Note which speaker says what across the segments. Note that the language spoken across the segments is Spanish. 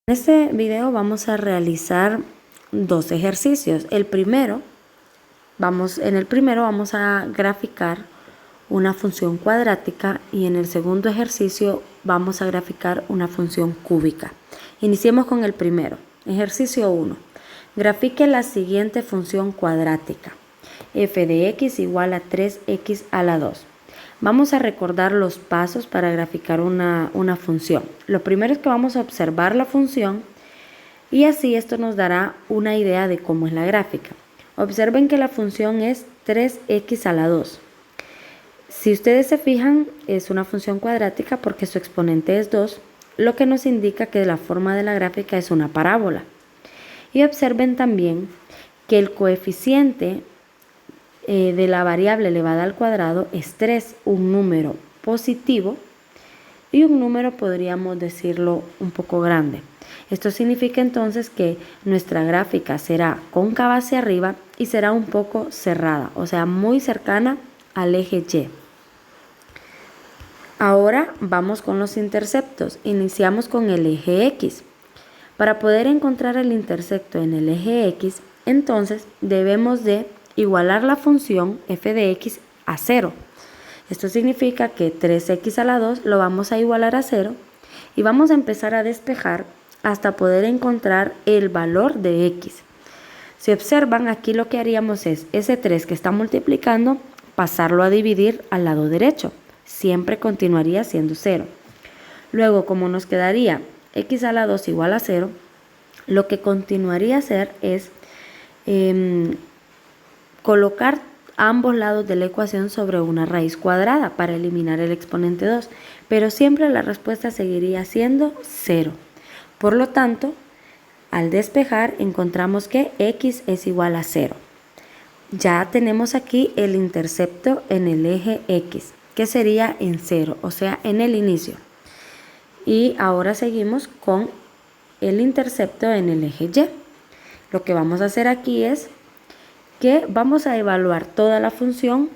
Speaker 1: En este video vamos a realizar dos ejercicios. En el primero vamos a graficar una función cuadrática y en el segundo ejercicio vamos a graficar una función cúbica. Iniciemos con el primero. Ejercicio 1. Grafique la siguiente función cuadrática. F de x igual a 3x a la 2. Vamos a recordar los pasos para graficar una función. Lo primero es que vamos a observar la función y así esto nos dará una idea de cómo es la gráfica. Observen que la función es 3x a la 2. Si ustedes se fijan, es una función cuadrática porque su exponente es 2, lo que nos indica que la forma de la gráfica es una parábola. Y observen también que el coeficiente de la variable elevada al cuadrado es 3, un número positivo y un número, podríamos decirlo, un poco grande. Esto significa entonces que nuestra gráfica será cóncava hacia arriba y será un poco cerrada, o sea, muy cercana al eje Y. Ahora vamos con los interceptos. Iniciamos con el eje X. Para poder encontrar el intercepto en el eje X, entonces debemos de igualar la función f de x a 0. Esto significa que 3x a la 2 lo vamos a igualar a 0 y vamos a empezar a despejar hasta poder encontrar el valor de x. Si observan, aquí lo que haríamos es ese 3 que está multiplicando, pasarlo a dividir al lado derecho. Siempre continuaría siendo 0. Luego, como nos quedaría x a la 2 igual a 0, lo que continuaría a hacer es colocar ambos lados de la ecuación sobre una raíz cuadrada para eliminar el exponente 2, pero siempre la respuesta seguiría siendo 0. Por lo tanto, al despejar encontramos que x es igual a 0. Ya tenemos aquí el intercepto en el eje x, que sería en 0, o sea, en el inicio. Y ahora seguimos con el intercepto en el eje Y. Lo que vamos a hacer aquí es que vamos a evaluar toda la función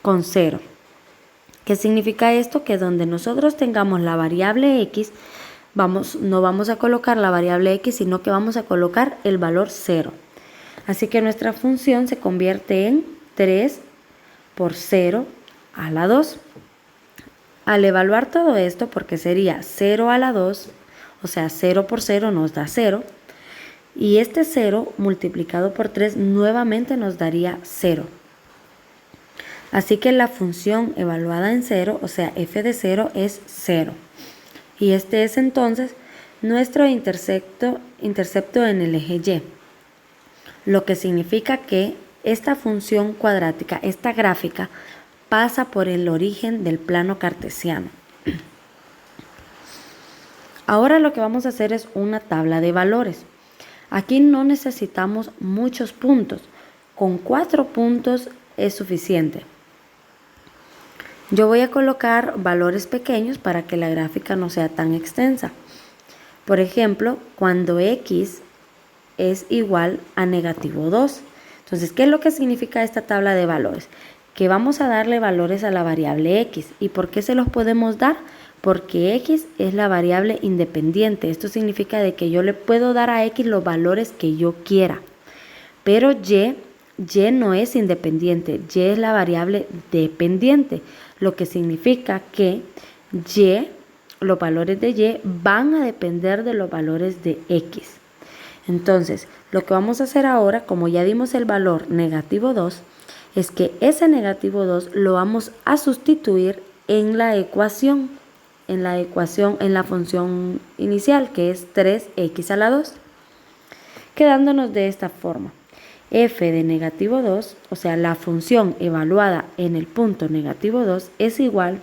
Speaker 1: con 0. ¿Qué significa esto? Que donde nosotros tengamos la variable x, no vamos a colocar la variable x, sino que vamos a colocar el valor 0. Así que nuestra función se convierte en 3 por 0 a la 2. Al evaluar todo esto, porque sería 0 a la 2, o sea, 0 por 0 nos da 0, y este 0 multiplicado por 3 nuevamente nos daría 0. Así que la función evaluada en 0, o sea, f de 0 es 0. Y este es entonces nuestro intercepto en el eje Y. Lo que significa que esta función cuadrática, esta gráfica, pasa por el origen del plano cartesiano. Ahora lo que vamos a hacer es una tabla de valores. Aquí no necesitamos muchos puntos, con 4 puntos es suficiente. Yo voy a colocar valores pequeños para que la gráfica no sea tan extensa. Por ejemplo, cuando x es igual a negativo 2. Entonces, ¿qué es lo que significa esta tabla de valores? Que vamos a darle valores a la variable x. ¿Y por qué se los podemos dar? Porque x es la variable independiente. Esto significa de que yo le puedo dar a x los valores que yo quiera. Pero y no es independiente, y es la variable dependiente. Lo que significa que los valores de y van a depender de los valores de x. Entonces, lo que vamos a hacer ahora, como ya dimos el valor negativo 2, es que ese negativo 2 lo vamos a sustituir en la ecuación, en la función inicial, que es 3x a la 2, quedándonos de esta forma. F de negativo 2, o sea, la función evaluada en el punto negativo 2, es igual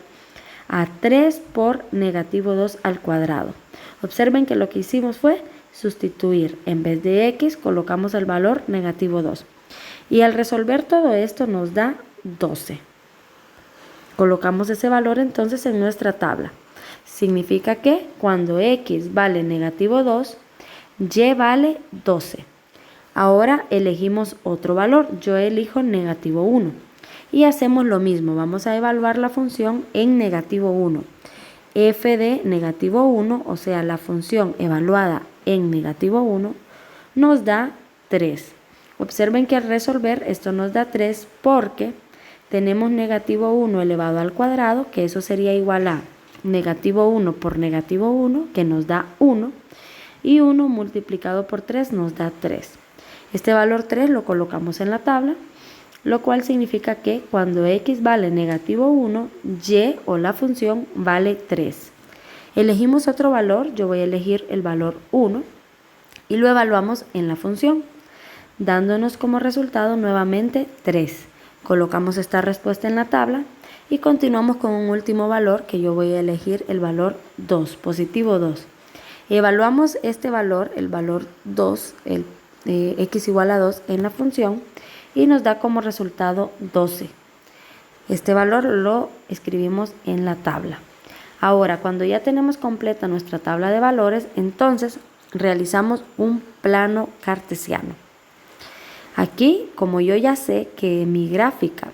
Speaker 1: a 3 por negativo 2 al cuadrado. Observen que lo que hicimos fue sustituir, en vez de x, colocamos el valor negativo 2. Y al resolver todo esto nos da 12. Colocamos ese valor entonces en nuestra tabla. Significa que cuando x vale negativo 2, y vale 12. Ahora elegimos otro valor. Yo elijo negativo 1. Y hacemos lo mismo. Vamos a evaluar la función en negativo 1. F de negativo 1, o sea, la función evaluada en negativo 1 nos da 3. Observen que al resolver esto nos da 3 porque tenemos negativo 1 elevado al cuadrado, que eso sería igual a negativo 1 por negativo 1, que nos da 1, y 1 multiplicado por 3 nos da 3. Este valor 3 lo colocamos en la tabla, lo cual significa que cuando x vale negativo 1, y o la función vale 3. Elegimos otro valor, yo voy a elegir el valor 1 y lo evaluamos en la función, dándonos como resultado nuevamente 3. Colocamos esta respuesta en la tabla y continuamos con un último valor que yo voy a elegir el valor 2, positivo 2. Evaluamos este valor, el valor 2, x igual a 2 en la función y nos da como resultado 12. Este valor lo escribimos en la tabla. Ahora, cuando ya tenemos completa nuestra tabla de valores, entonces realizamos un plano cartesiano. Aquí, como yo ya sé que mi gráfica,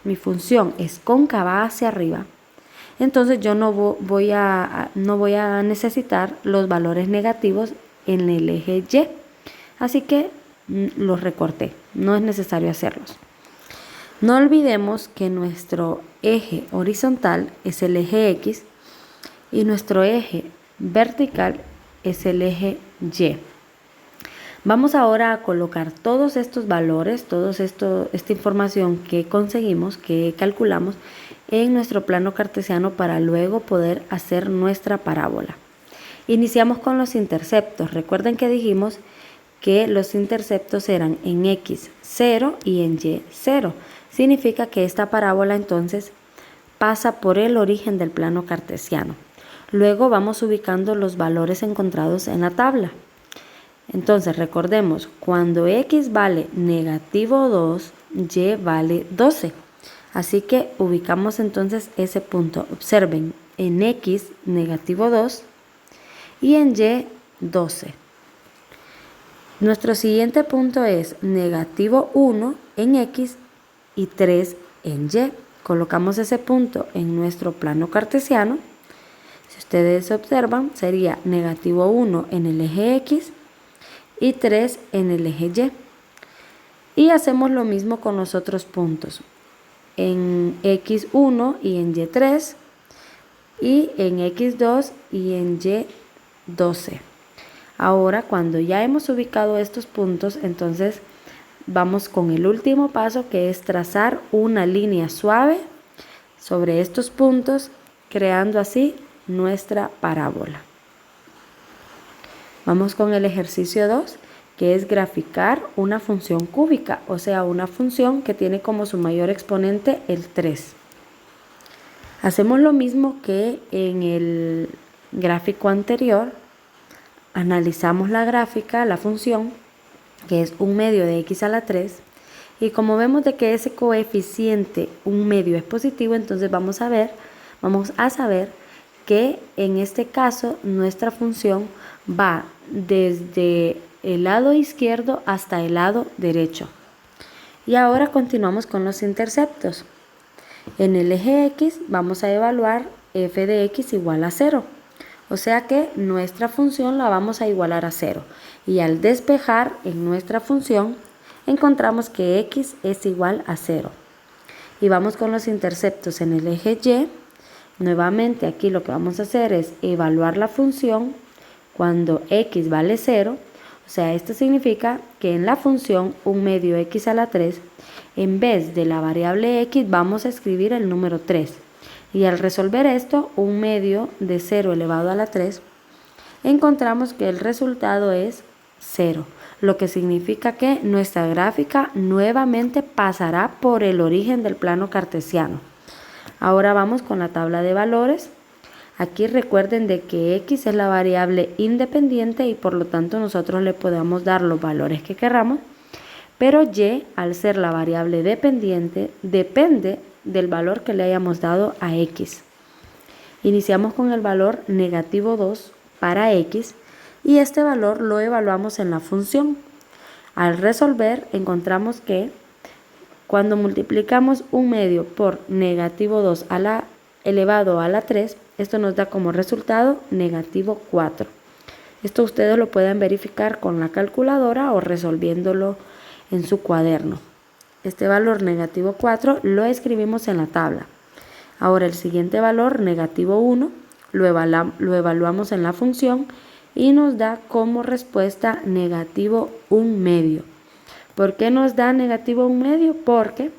Speaker 1: mi función es cóncava hacia arriba, entonces yo no voy a necesitar los valores negativos en el eje Y. Así que los recorté, no es necesario hacerlos. No olvidemos que nuestro eje horizontal es el eje X y nuestro eje vertical es el eje Y. Vamos ahora a colocar todos estos valores, esta información que conseguimos, que calculamos en nuestro plano cartesiano para luego poder hacer nuestra parábola. Iniciamos con los interceptos. Recuerden que dijimos que los interceptos eran en X 0 y en Y 0. Significa que esta parábola entonces pasa por el origen del plano cartesiano. Luego vamos ubicando los valores encontrados en la tabla. Entonces recordemos, cuando x vale negativo 2, y vale 12. Así que ubicamos entonces ese punto. Observen, en x negativo 2 y en y 12. Nuestro siguiente punto es negativo 1 en x y 3 en y. Colocamos ese punto en nuestro plano cartesiano. Si ustedes observan, sería negativo 1 en el eje x y 3 en el eje Y. Y hacemos lo mismo con los otros puntos. En x1 y en y3 y en x2 y en y12. Ahora, cuando ya hemos ubicado estos puntos, entonces vamos con el último paso, que es trazar una línea suave sobre estos puntos, creando así nuestra parábola. Vamos con el ejercicio 2, que es graficar una función cúbica, o sea, una función que tiene como su mayor exponente el 3. Hacemos lo mismo que en el gráfico anterior. Analizamos la gráfica, la función, que es 1/2 de x a la 3, y como vemos de que ese coeficiente 1/2 es positivo, entonces vamos a saber que en este caso nuestra función va desde el lado izquierdo hasta el lado derecho. Y ahora continuamos con los interceptos. En el eje X vamos a evaluar f de x igual a 0. O sea que nuestra función la vamos a igualar a 0. Y al despejar en nuestra función, encontramos que x es igual a 0. Y vamos con los interceptos en el eje Y. Nuevamente aquí lo que vamos a hacer es evaluar la función cuando x vale 0. O sea, esto significa que en la función 1/2 x a la 3, en vez de la variable x vamos a escribir el número 3. Y al resolver esto, 1/2 de 0 elevado a la 3, encontramos que el resultado es 0, lo que significa que nuestra gráfica nuevamente pasará por el origen del plano cartesiano. Ahora vamos con la tabla de valores. Aquí recuerden de que x es la variable independiente y por lo tanto nosotros le podemos dar los valores que queramos, pero y, al ser la variable dependiente, depende del valor que le hayamos dado a x. Iniciamos con el valor negativo 2 para x y este valor lo evaluamos en la función. Al resolver encontramos que cuando multiplicamos 1/2 por negativo 2 elevado a la 3, esto nos da como resultado negativo 4. Esto ustedes lo pueden verificar con la calculadora o resolviéndolo en su cuaderno. Este valor negativo 4 lo escribimos en la tabla. Ahora el siguiente valor, negativo 1, lo evaluamos en la función y nos da como respuesta negativo 1/2. ¿Por qué nos da negativo 1/2? Porque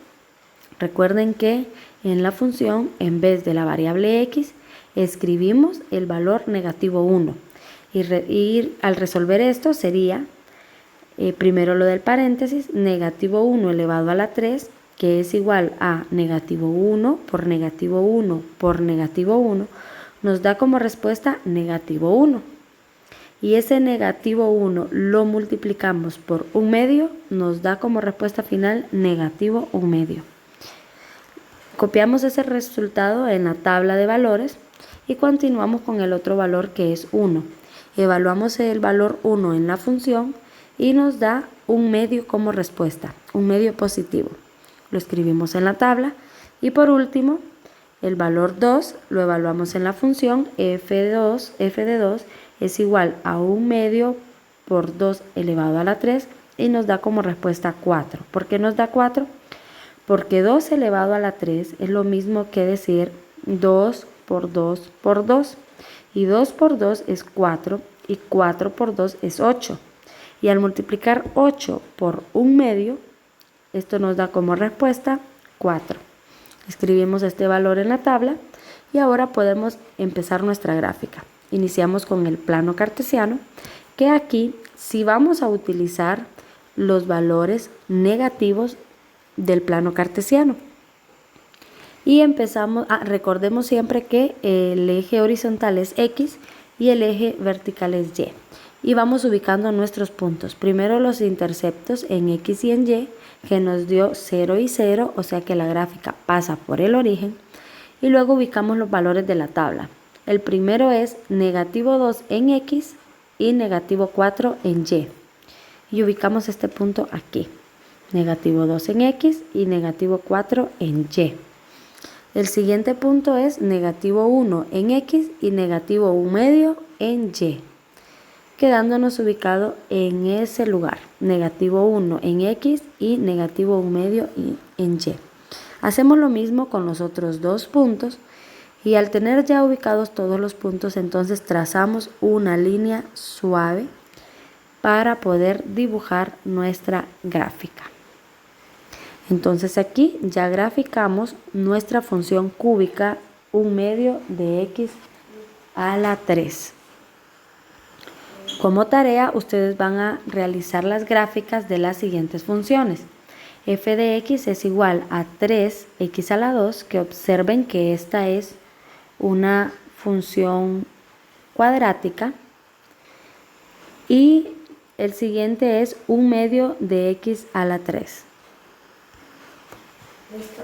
Speaker 1: recuerden que en la función, en vez de la variable x, escribimos el valor negativo 1. Y al resolver esto sería, primero lo del paréntesis, negativo 1 elevado a la 3, que es igual a negativo 1 por negativo 1 por negativo 1, nos da como respuesta negativo 1. Y ese negativo 1 lo multiplicamos por 1/2, nos da como respuesta final negativo 1/2. Copiamos ese resultado en la tabla de valores y continuamos con el otro valor que es 1. Evaluamos el valor 1 en la función y nos da 1/2 como respuesta, 1/2 positivo. Lo escribimos en la tabla y por último el valor 2 lo evaluamos en la función f de 2 es igual a 1/2 por 2 elevado a la 3 y nos da como respuesta 4. ¿Por qué nos da 4? Porque 2 elevado a la 3 es lo mismo que decir 2 por 2 por 2. Y 2 por 2 es 4 y 4 por 2 es 8. Y al multiplicar 8 por 1/2, esto nos da como respuesta 4. Escribimos este valor en la tabla y ahora podemos empezar nuestra gráfica. Iniciamos con el plano cartesiano, que aquí sí vamos a utilizar los valores negativos del plano cartesiano. Y empezamos, recordemos siempre que el eje horizontal es X y el eje vertical es Y. Y vamos ubicando nuestros puntos. Primero los interceptos en X y en Y, que nos dio 0 y 0, o sea que la gráfica pasa por el origen. Y luego ubicamos los valores de la tabla. El primero es negativo 2 en X y negativo 4 en Y. Y ubicamos este punto aquí. Negativo 2 en X y negativo 4 en Y. El siguiente punto es negativo 1 en X y negativo 1/2 en Y. Quedándonos ubicado en ese lugar. Negativo 1 en X y negativo 1/2 en Y. Hacemos lo mismo con los otros dos puntos. Y al tener ya ubicados todos los puntos, entonces trazamos una línea suave para poder dibujar nuestra gráfica. Entonces aquí ya graficamos nuestra función cúbica 1/2 de x a la 3. Como tarea, ustedes van a realizar las gráficas de las siguientes funciones. F de x es igual a 3x a la 2, que observen que esta es una función cuadrática, y el siguiente es 1/2 de x a la 3.
Speaker 2: Listo.